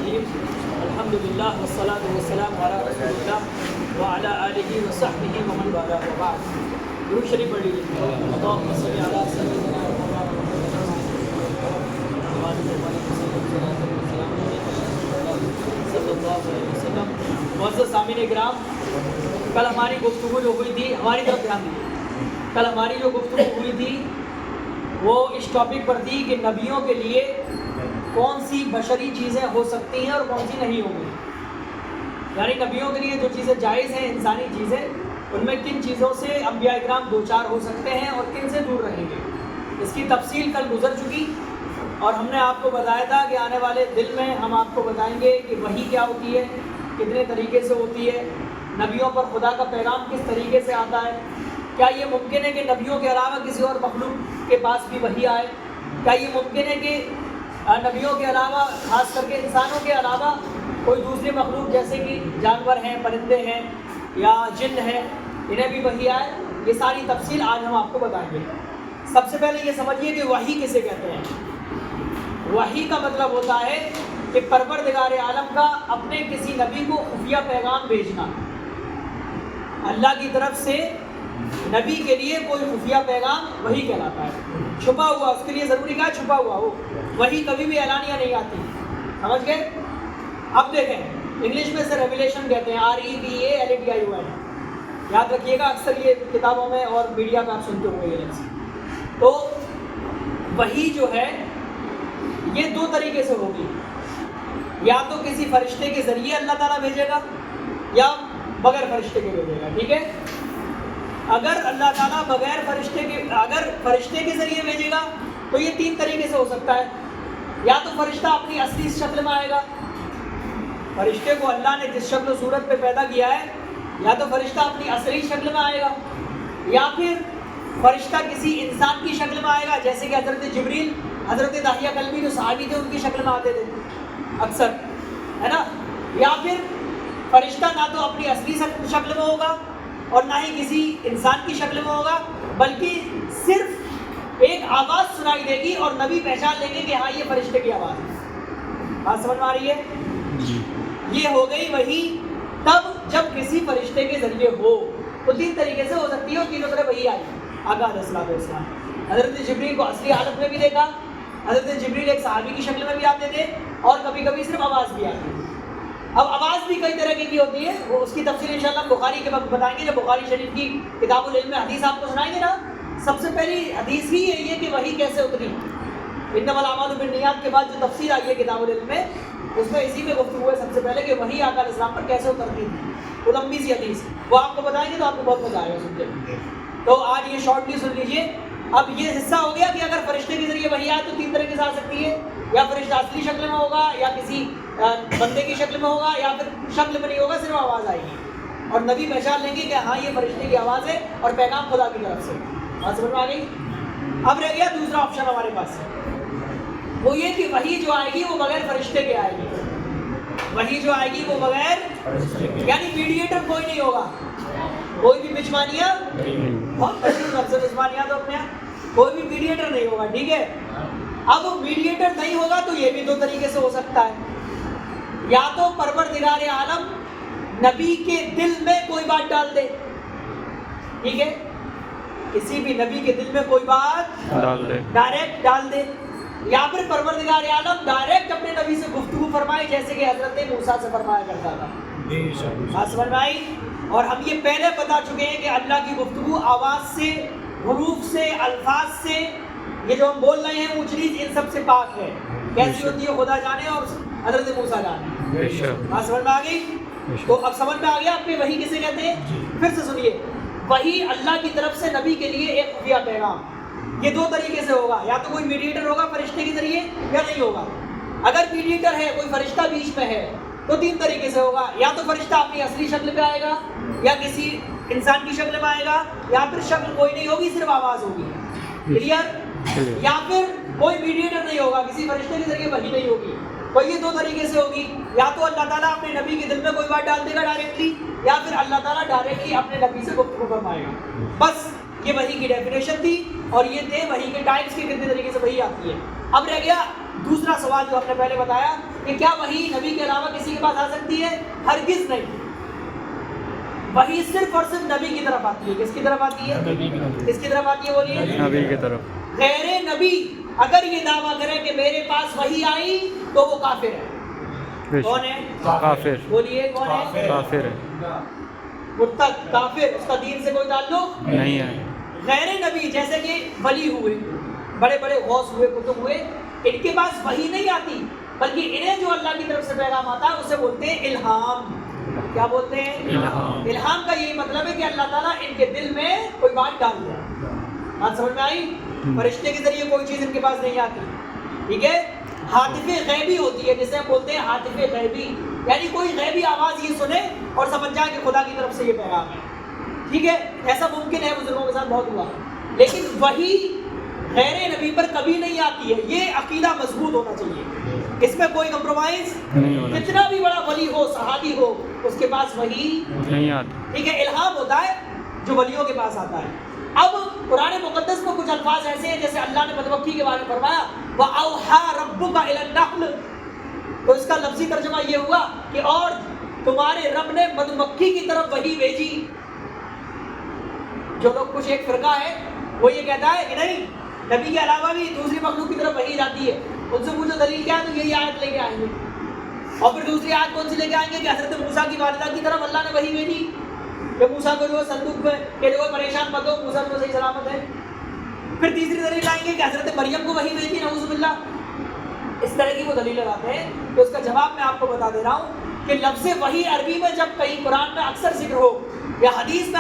الرحیم الحمد للہ والصلاۃ والسلام علی رسول اللہ وعلی آلہ وصحبہ ومن والاه وبعد. درود شریف پڑھ لیجیے. اللہم صل علی سیدنا صلی اللہ علیہ وسلم. معزز سامعین کرام، کل ہماری گفتگو جو ہوئی تھی، ہماری طرف دھیان دیجیے. کل ہماری جو گفتگو ہوئی تھی وہ اس ٹاپک پر تھی کہ نبیوں کے لیے کون سی بشری چیزیں ہو سکتی ہیں اور کون سی نہیں ہوں گی. یعنی نبیوں کے لیے جو چیزیں جائز ہیں، انسانی چیزیں، ان میں کن چیزوں سے انبیاء اکرام دو چار ہو سکتے ہیں اور کن سے دور رہیں گے. اس کی تفصیل کل گزر چکی اور ہم نے آپ کو بتایا تھا کہ آنے والے دن میں ہم آپ کو بتائیں گے کہ وحی کیا ہوتی ہے، کتنے طریقے سے ہوتی ہے، نبیوں پر خدا کا پیغام کس طریقے سے آتا ہے، کیا یہ ممکن ہے کہ نبیوں کے علاوہ کسی اور مخلوق کے پاس بھی وحی آئے، کیا یہ ممکن ہے کہ نبیوں کے علاوہ، خاص کر کے انسانوں کے علاوہ، کوئی دوسری مخلوق جیسے کہ جانور ہیں، پرندے ہیں یا جن ہیں، انہیں بھی وحی آئے. یہ ساری تفصیل آج ہم آپ کو بتائیں گے. سب سے پہلے یہ سمجھیے کہ وحی کسے کہتے ہیں. وحی کا مطلب ہوتا ہے کہ پروردگار عالم کا اپنے کسی نبی کو خفیہ پیغام بھیجنا. اللہ کی طرف سے نبی کے لیے کوئی خفیہ پیغام وحی کہلاتا ہے. چھپا ہوا، اس کے لیے ضروری کہا چھپا ہوا ہو. وحی کبھی بھی اعلانیہ نہیں آتی. سمجھ گئے؟ اب دیکھیں، انگلش میں سے ریویلیشن کہتے ہیں، REVELATION. یاد رکھیے گا، اکثر یہ کتابوں میں اور میڈیا میں آپ سنتے ہوں گے یہ لفظ. تو وحی جو ہے یہ دو طریقے سے ہوگی. یا تو کسی فرشتے کے ذریعے اللہ تعالیٰ بھیجے گا یا بغیر فرشتے کے بھیجے گا. ٹھیک ہے؟ اگر اللہ تعالیٰ اگر فرشتے کے ذریعے بھیجے گا تو یہ تین طریقے سے ہو سکتا ہے. یا تو فرشتہ اپنی اصلی شکل میں آئے گا، فرشتے کو اللہ نے جس شکل و صورت پہ پیدا کیا ہے، یا تو فرشتہ اپنی اصلی شکل میں آئے گا، یا پھر فرشتہ کسی انسان کی شکل میں آئے گا، جیسے کہ حضرت جبریل، حضرت داہیہ کلبی جو صحابی تھے ان کی شکل میں آتے تھے اکثر، ہے نا. یا پھر فرشتہ نہ تو اپنی اصلی شکل میں ہوگا اور نہ ہی کسی انسان کی شکل میں ہوگا، بلکہ صرف ایک آواز سنائی دے گی اور نبی پہچان لیں گے کہ ہاں یہ فرشتے کی آواز ہے. بات سمجھ میں آ رہی ہے؟ یہ ہو گئی وحی تب جب کسی فرشتے کے ذریعے ہو. تو تین طریقے سے ہو سکتی ہے اور تینوں طرح وحی آئی. آقا علیہ الصلوۃ والسلام حضرت جبریل کو اصلی حالت میں بھی دیکھا، حضرت جبریل ایک صحابی کی شکل میں بھی آتے تھے اور کبھی کبھی صرف آواز بھی آتی ہے. اب آواز بھی کئی طرح کی ہوتی ہے، وہ اس کی تفصیل انشاءاللہ بخاری کے وقت بتائیں گے. جب بخاری شریف کی کتاب العلم میں حدیث آپ کو سنائیں گے نا، سب سے پہلی حدیث ہی یہی ہے کہ وحی کیسے اتری. انما الاعمال بالنیات کے بعد جو تفصیل آئی ہے کتاب العلم میں، اس میں اسی میں گفتگو ہے سب سے پہلے کہ وحی آقا علیہ السلام پر کیسے اترتی تھی. وہ لمبی سی حدیث، وہ آپ کو بتائیں گے تو آپ کو بہت مزہ آئے گا سنتے ہوئے. تو آج یہ شارٹلی سن لیجئے. اب یہ حصہ ہو گیا کہ اگر فرشتے کے ذریعے وحی آئے تو تین طریقے سے آ سکتی ہے. یا فرشتہ اصلی شکل میں ہوگا، یا کسی بندے کی شکل میں ہوگا، یا پھر شکل میں نہیں ہوگا، صرف آواز آئے گی اور نبی پہچان لیں گے کہ ہاں یہ فرشتے کی آواز ہے اور پیغام خدا کی طرف سے. بات سمجھ میں آ گئی؟ اب رہ گیا دوسرا آپشن ہمارے پاس، وہ یہ کہ وحی جو آئے گی وہ بغیر فرشتے کے آئے گی. وحی جو آئے گی وہ بغیر، یعنی میڈیٹر کوئی نہیں ہوگا، کوئی بھی مجمانیہ، بہت مشہور لفظ ہے مجمانیہ، تو اپنے کوئی بھی میڈیٹر نہیں ہوگا. ٹھیک ہے؟ اب میڈیٹر نہیں ہوگا تو یہ بھی دو طریقے سے ہو سکتا ہے. یا تو پروردگار عالم نبی کے دل میں کوئی بات ڈال دے. ٹھیک ہے؟ کسی بھی نبی کے دل میں کوئی بات ڈائریکٹ ڈال دے، یا پھر پروردگار عالم ڈائریکٹ اپنے نبی سے گفتگو فرمائے، جیسے کہ حضرت موسیٰ سے فرمایا کرتا تھا. بات سمجھ میں آئی؟ اور ہم یہ پہلے بتا چکے ہیں کہ اللہ کی گفتگو آواز سے، حروف سے، الفاظ سے، یہ جو ہم بول رہے ہیں اونچ نیچ ان سب سے پاک ہے. کیسی ہوتی ہے خدا جانے اور حضرت موسیٰ جانے. بات سمجھ میں آ گئی؟ تو اب سمجھ میں آ گیا آپ کے وحی کسے کہتے ہیں. پھر سے سنیے، وحی اللہ کی طرف سے نبی کے لیے ایک خفیہ پیغام. یہ دو طریقے سے ہوگا، یا تو کوئی میڈیٹر ہوگا فرشتے کے ذریعے یا نہیں ہوگا. اگر میڈیٹر ہے، کوئی فرشتہ بیچ میں ہے، تو تین طریقے سے ہوگا. یا تو فرشتہ اپنی اصلی شکل پہ آئے گا، یا کسی انسان کی شکل میں آئے گا، یا پھر شکل کوئی نہیں ہوگی، صرف آواز ہوگی. کلیئر؟ یا پھر کوئی میڈیٹر نہیں ہوگا، کسی فرشتے کے ذریعے وحی نہیں ہوگی. تو یہ دو طریقے سے ہوگی، یا تو اللہ تعالیٰ اپنے نبی کے دل میں کوئی بات ڈال دے گا ڈائریکٹلی، یا پھر اللہ تعالیٰ ڈائریکٹلی اپنے نبی سے گفتگو فرمائے گا. بس یہ وحی کی ڈیفینیشن تھی اور یہ تھے وحی کے ٹائپس کے کتنے طریقے سے وحی آتی ہے. اب رہ گیا دوسرا سوال جو ہم نے پہلے بتایا کہ کیا وحی نبی کے علاوہ کسی کے پاس آ سکتی ہے؟ ہرگز نہیں. وحی صرف اور صرف نبی کی طرف آتی ہے. کس کی طرف آتی ہے؟ کس کی طرف آتی ہے بولیے؟ نبی کی طرف. غیر نبی اگر یہ دعویٰ کرے کہ میرے پاس وحی آئی تو وہ کافر ہے. کون ہے؟ کافر. بولیے کون ہے؟ کافر ہے. مرتد کافر، اس کا دین سے کوئی تعلق نہیں ہے. غیر نبی جیسے کہ ولی ہوئے، بڑے بڑے غوث ہوئے، کتب ہوئے، ان کے پاس وحی نہیں آتی بلکہ انہیں جو اللہ کی طرف سے پیغام آتا ہے اسے بولتے ہیں الہام. کیا بولتے ہیں؟ الہام کا یہی مطلب ہے کہ اللہ تعالیٰ ان کے دل میں کوئی بات ڈال دیا. بات سمجھ میں آئی؟ فرشتے کے ذریعے کوئی چیز ان کے پاس نہیں آتی. ٹھیک ہے. ہاتف غیبی ہوتی ہے جسے ہم بولتے ہیں ہاتف غیبی، یعنی کوئی غیبی آواز یہ سنے اور سمجھ جائے کہ خدا کی طرف سے یہ پیغام ہے. ٹھیک ہے. ایسا ممکن ہے، بزرگوں کے ساتھ بہت ہوا. لیکن وہی غیر نبی پر کبھی نہیں آتی ہے. یہ عقیدہ مضبوط ہونا چاہیے، اس میں کوئی کمپرومائز نہیں ہونا. کتنا بھی بڑا ولی ہو، صحابی ہو، اس کے پاس وہی نہیں آتی. ٹھیک ہے. الہام ہوتا ہے جو ولیوں کے پاس آتا ہے. اب قرآن مقدس میں کچھ الفاظ ایسے ہیں جیسے اللہ نے مدوکی کے بارے میں فرمایا وَأَوْحَىٰ رَبُّكَ إِلَى النَّحْلِ، تو اس کا لفظی ترجمہ یہ ہوا کہ اور تمہارے رب نے مدمکھی کی طرف وحی بھیجی. جو لوگ کچھ ایک فرقہ ہے وہ یہ کہتا ہے کہ نہیں، نبی کے علاوہ بھی دوسری مخلوق کی طرف وحی جاتی ہے. ان سے پوچھو دلیل کیا ہے تو یہی آیت لے کے آئیں گے. اور پھر دوسری آیت کون سی لے کے آئیں گے کہ حضرت موسیٰ کی والدہ کی طرف اللہ نے وحی بھیجی کہ موسیٰ کو جو ہے صندوق میں کہ جو ہے پریشان مت ہو، موسیٰ کو صحیح سلامت ہے. پھر تیسری دلیل لائیں گے کہ حضرت مریم کو وحی بھیجی، نعوذ باللہ. اس طرح کی وہ دلیل لگاتے ہیں. تو اس کا جواب میں آپ کو بتا دے رہا ہوں کہ لفظ وحی عربی میں جب کہیں قرآن میں اکثر ذکر ہو یا حدیث میں